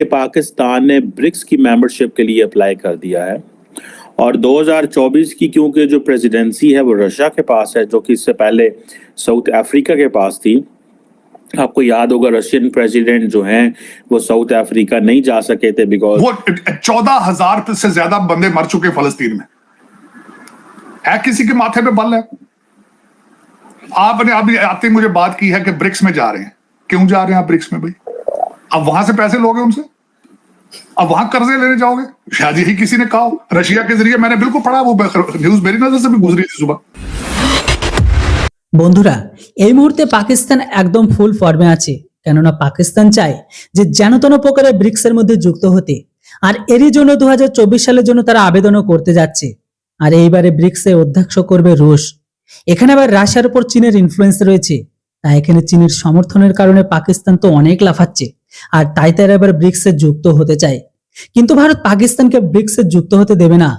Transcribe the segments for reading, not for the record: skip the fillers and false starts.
कि पाकिस्तान ने ब्रिक्स की मेंबरशिप के लिए अप्लाई कर दिया है और 2024 की क्योंकि जो प्रेसिडेंसी है वो रशिया के पास है, जो कि इससे पहले साउथ अफ्रीका के पास थी। आपको याद होगा रशियन प्रेसिडेंट जो हैं वो साउथ अफ्रीका नहीं जा सके थे बिकॉज वो 14,000 से ज्यादा बंदे मर चुके फलस्तीन में। है किसी के माथे पे बल है? आपने अभी आते मुझे बात की है कि ब्रिक्स में जा रहे हैं। क्यों जा रहे हैं आप ब्रिक्स में भाई? अब वहां से पैसे लोगे उनसे, अब वहां कर्जे लेने जाओगे, शायद यही किसी ने कहा रशिया के जरिए। मैंने बिल्कुल पढ़ा, वो न्यूज मेरी नजर से भी गुजरी थी सुबह। বন্ধুরা, এই মুহূর্তে পাকিস্তান একদম ফুল ফর্মে আছে, কেননা পাকিস্তান চায় যে যেনতেন প্রকারে ব্রিক্সের মধ্যে যুক্ত হতে, আর এরই জন্য 2024 সালের জন্য তারা আবেদনও করতে যাচ্ছে। আর এইবারে ব্রিক্সে অধ্যক্ষ করবে রুশ। এখানে আবার রাশিয়ার উপর চীনের ইনফ্লুয়েন্স রয়েছে, তাই এখানে চীনের সমর্থনের কারণে পাকিস্তান তো অনেক লাফাচ্ছে, আর তাই তারা এবার ব্রিক্সে যুক্ত হতে চায়। কিন্তু ভারত পাকিস্তানকে ব্রিক্সে যুক্ত হতে দেবে না।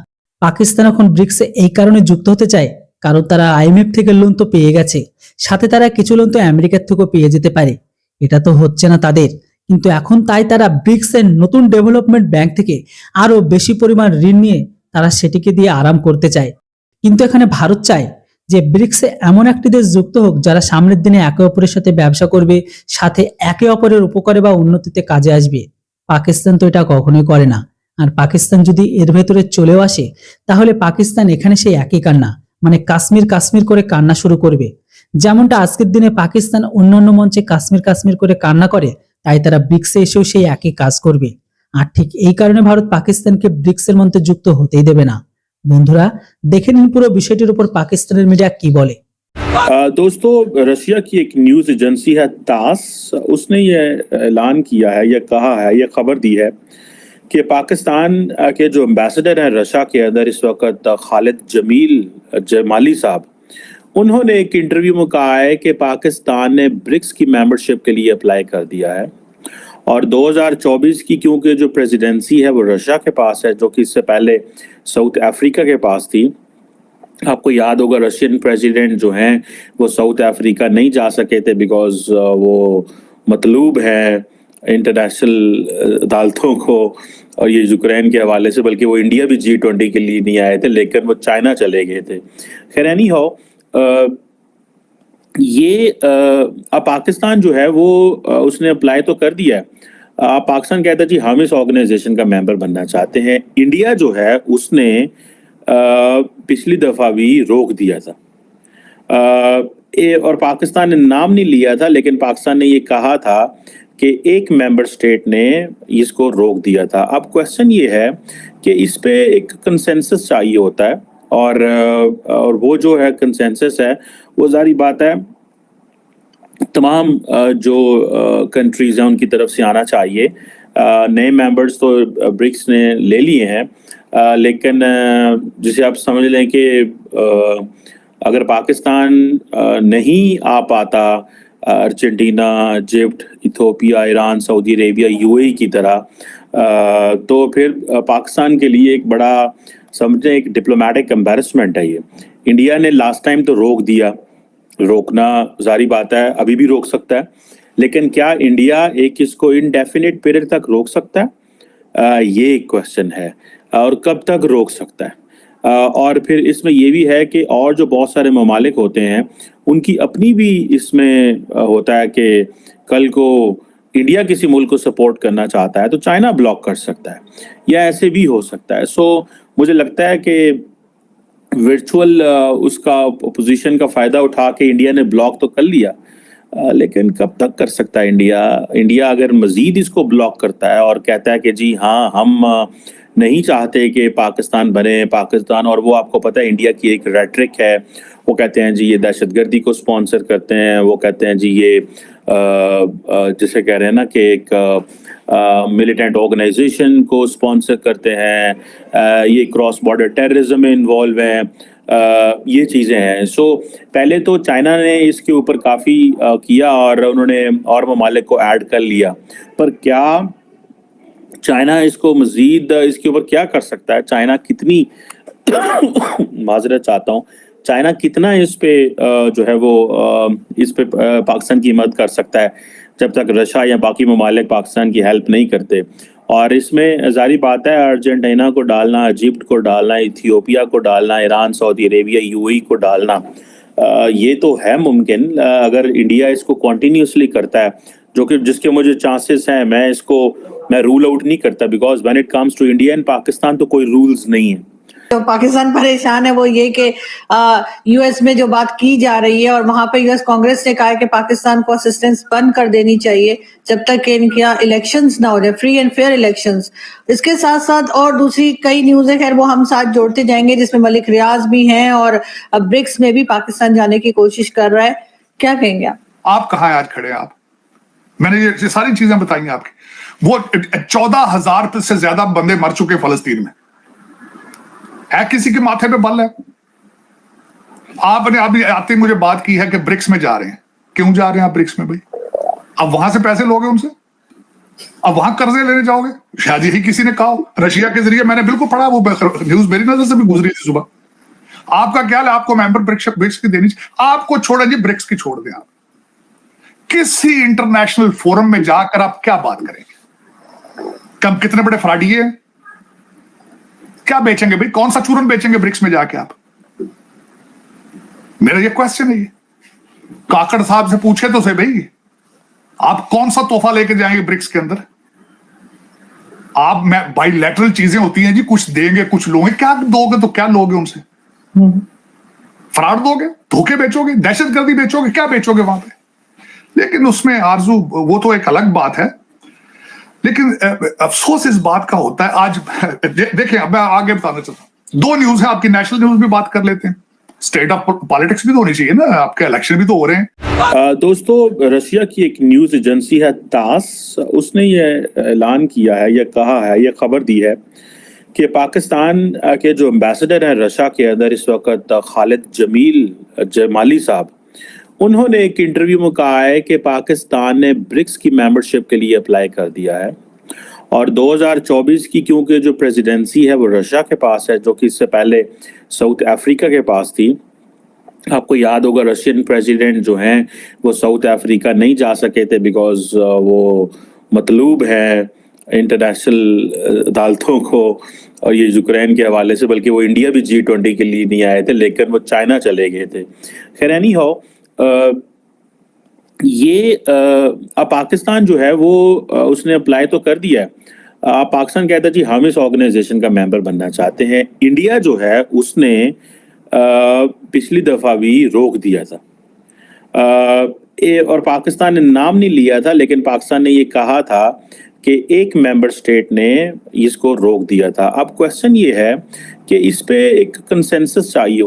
পাকিস্তান এখন ব্রিক্সে এই কারণে যুক্ত হতে চায় কারণ তারা আইএমএফ থেকে লোন তো পেয়ে গেছে, সাথে তারা কিছু লোন তো আমেরিকার থেকেও পেয়ে যেতে পারে। এটা তো হচ্ছে না তাদের, কিন্তু এখন তাই তারা ব্রিক্সের নতুন ডেভেলপমেন্ট ব্যাংক থেকে আরো বেশি পরিমাণ ঋণ নিয়ে তারা সেটিকে দিয়ে আরাম করতে চায়। কিন্তু এখানে ভারত চায় যে ব্রিক্সে এমন একটি দেশ যুক্ত হোক যারা সামনের দিনে একে অপরের সাথে ব্যবসা করবে, সাথে একে অপরের উপকারে বা উন্নতিতে কাজে আসবে। পাকিস্তান তো এটা কখনোই করে না, আর পাকিস্তান যদি এর ভেতরে চলেও আসে তাহলে পাকিস্তান এখানে সেই একই কান্না, মানে কাশ্মীর কাশ্মীর করে কান্না শুরু করবে। যেমনটা আজকের দিনে পাকিস্তান অন্যান্য মঞ্চে কাশ্মীর কাশ্মীর করে কান্না করে, তাই তারা ব্রিক্সে এসেও সেই একই কাজ করবে। আর ঠিক এই কারণে ভারত পাকিস্তানকে ব্রিক্সের মধ্যে যুক্ত হতেই দেবে না। বন্ধুরা, দেখে নিন পুরো বিষয়টির উপর পাকিস্তানের মিডিয়া কি বলে। दोस्तों, रशिया की एक न्यूज एजेंसी है तास, उसने ये ऐलान किया है, ये कहा है, ये खबर दी है कि पाकिस्तान के जो एम्बेसडर हैं रशिया के अंदर इस वक्त खालिद जमाली साहब, उन्होंने एक इंटरव्यू में कहा है कि पाकिस्तान ने ब्रिक्स की मेंबरशिप के लिए अप्लाई कर दिया है और 2024 की क्योंकि जो प्रेसिडेंसी है वो रशिया के पास है, जो कि इससे पहले साउथ अफ्रीका के पास थी। आपको याद होगा रशियन प्रेसिडेंट जो हैं वो साउथ अफ्रीका नहीं जा सके थे बिकॉज वो मतलूब है इंटरनेशनल अदालतों को और ये यूक्रेन के हवाले से, बल्कि वो इंडिया भी G20 के लिए नहीं आए थे, लेकिन वो चाइना चले गए थे। खैर एनी हाउ, ये अब पाकिस्तान जो है वो उसने अप्लाई तो कर दिया है। पाकिस्तान कहता है जी हम इस ऑर्गेनाइजेशन का मेंबर बनना चाहते हैं। इंडिया जो है उसने पिछली दफा भी रोक दिया था और पाकिस्तान ने नाम नहीं लिया था, लेकिन पाकिस्तान ने ये कहा था कि एक मेंबर स्टेट ने इसको रोक दिया था। अब क्वेश्चन ये है कि इस पे एक कंसेंसस चाहिए होता है और वो जो है कंसेंसस है वो जारी बात है तमाम जो कंट्रीज हैं उनकी तरफ से आना चाहिए। नए मेंबर्स तो ब्रिक्स ने ले लिए हैं, लेकिन जिसे आप समझ लें कि अगर पाकिस्तान नहीं आ पाता Argentina, Egypt, Ethiopia, Iran, Saudi Arabia, UAE की तरह, तो फिर पाकिस्तान के लिए एक बड़ा समझें एक डिप्लोमेटिक एम्बैरेसमेंट है ये। इंडिया ने लास्ट टाइम तो रोक दिया, रोकना जारी बात है, अभी भी रोक सकता है, लेकिन क्या इंडिया एक इसको इनडेफिनिट पीरियड तक रोक सकता है? ये एक क्वेश्चन है, और कब तक रोक सकता है? और फिर इसमें ये भी है कि और जो बहुत सारे ममालिक होते हैं उनकी अपनी भी इसमें होता है कि कल को इंडिया किसी मुल्क को सपोर्ट करना चाहता है तो चाइना ब्लॉक कर सकता है, या ऐसे भी हो सकता है। सो मुझे लगता है कि वर्चुअल उसका पोजीशन का फ़ायदा उठा के इंडिया ने ब्लॉक तो कर लिया, लेकिन कब तक कर सकता है इंडिया अगर मज़ीद इसको ब्लॉक करता है और कहता है कि जी हाँ हम नहीं चाहते कि पाकिस्तान बने पाकिस्तान, और वो आपको पता है इंडिया की एक रेटरिक है, वो कहते हैं जी ये दहशतगर्दी को स्पॉन्सर करते हैं, वो कहते हैं जी ये जिसे कह रहे हैं ना कि एक मिलिटेंट ऑर्गेनाइजेशन को स्पॉन्सर करते हैं, ये क्रॉस बॉर्डर टेररिज्म में इन्वॉल्व हैं, ये चीज़ें हैं। सो पहले तो चाइना ने इसके ऊपर काफ़ी किया और उन्होंने और ममालिक को ऐड कर लिया, पर क्या चाइना इसको मजीद इसके ऊपर क्या कर सकता है? चाइना कितनी माजरत चाहता हूँ, चाइना कितना इस पे जो है वो इस पे पाकिस्तान की मदद कर सकता है? जब तक रशिया या बाकी ममालिक पाकिस्तान की हेल्प नहीं करते। और इसमें जारी बात है अर्जेंटीना को डालना, इजिप्ट को डालना, इथियोपिया को डालना, ईरान, सऊदी अरेबिया, यूएई को डालना, ये तो है मुमकिन अगर इंडिया इसको कॉन्टिन्यूसली करता है, जो कि जिसके मुझे चांसेस हैं। मैं रूल आउट नहीं करता, because when it comes to India and Pakistan तो कोई रूल्स नहीं है। तो पाकिस्तान परेशान है वो ये कि यूएस में जो बात की जा रही है और वहां पे यूएस कांग्रेस ने कहा है कि पाकिस्तान को असिस्टेंस बंद कर देनी चाहिए जब तक कि इनका इलेक्शंस ना हो जाए, फ्री एंड फेयर इलेक्शंस। इसके साथ साथ और दूसरी कई न्यूज है, खैर वो हम साथ जोड़ते जाएंगे, जिसमें मलिक रियाज भी हैं और ब्रिक्स में भी पाकिस्तान जाने की कोशिश कर रहा है। क्या कहेंगे आप कहाँ आज खड़े हैं आप? मैंने ये सारी चीजें बताई हैं आपकी। वो 14,000 से ज्यादा बंदे मर चुके फलस्तीन में, है किसी के माथे पे बल है? आपने अभी आते मुझे बात की है कि ब्रिक्स में जा रहे हैं। क्यों जा रहे हैं आप ब्रिक्स में भाई? अब वहां से पैसे लोगे उनसे, अब वहां कर्जे लेने जाओगे? शायद यही किसी ने कहा रशिया के जरिए। मैंने बिल्कुल पढ़ा, वो न्यूज मेरी नजर से भी गुजरी थी सुबह। आपका क्या है? आपको मेंबर ब्रिक्स की देनी चाहिए। आपको छोड़ा जी, ब्रिक्स की छोड़ दें। आप किसी इंटरनेशनल फोरम में जाकर आप क्या बात करेंगे? कम कितने बड़े फ्रॉडिये हैं? क्या बेचेंगे भाई? कौन सा चूरन बेचेंगे ब्रिक्स में जाके आप? मेरा ये क्वेश्चन है। काकड़ साहब से पूछे तो सही भाई, आप कौन सा तोहफा लेके जाएंगे ब्रिक्स के अंदर? आप बाइलैटरल चीजें होती हैं जी, कुछ देंगे कुछ लोगे। क्या दोगे तो क्या लोगे उनसे? फ्रॉड दोगे, धोखे बेचोगे, दहशतगर्दी बेचोगे, क्या बेचोगे वहां पे? लेकिन उसमें आरजू वो तो एक अलग बात है। लेकिन अफसोस इस बात का होता है आज देखिए, अब मैं आगे बताना चाहता हूं। दो न्यूज है आपकी, नेशनल न्यूज भी बात कर लेते हैं, स्टेट ऑफ पॉलिटिक्स भी तो होनी चाहिए ना, आपके इलेक्शन भी तो हो रहे हैं। दोस्तों, रशिया की एक न्यूज एजेंसी है तास, उसने ये ऐलान किया है, ये कहा है, ये खबर दी है कि पाकिस्तान के जो एम्बेसडर हैं रशिया के अंदर इस वक्त खालिद जमाली साहब, उन्होंने एक इंटरव्यू में कहा है कि पाकिस्तान ने ब्रिक्स की मेंबरशिप के लिए अप्लाई कर दिया है। और 2024 की क्योंकि जो प्रेसिडेंसी है वो रशिया के पास है, जो कि इससे पहले साउथ अफ्रीका के पास थी। आपको याद होगा रशियन प्रेसिडेंट जो हैं वो साउथ अफ्रीका नहीं जा सके थे, बिकॉज वो मतलूब है इंटरनेशनल अदालतों को, और ये यूक्रेन के हवाले से, बल्कि वो इंडिया भी G20 के लिए नहीं आए थे, लेकिन वो चाइना चले गए थे। खैर एनी हो, ये अब पाकिस्तान जो है वो उसने अप्लाई तो कर दिया है। पाकिस्तान कहता है जी हम इस ऑर्गेनाइजेशन का मेंबर बनना चाहते हैं। इंडिया जो है उसने पिछली दफा भी रोक दिया था, और पाकिस्तान ने नाम नहीं लिया था, लेकिन पाकिस्तान ने ये कहा था कि एक मेंबर स्टेट ने इसको रोक दिया था। अब क्वेश्चन ये है कि इस पे एक कंसेंसस चाहिए।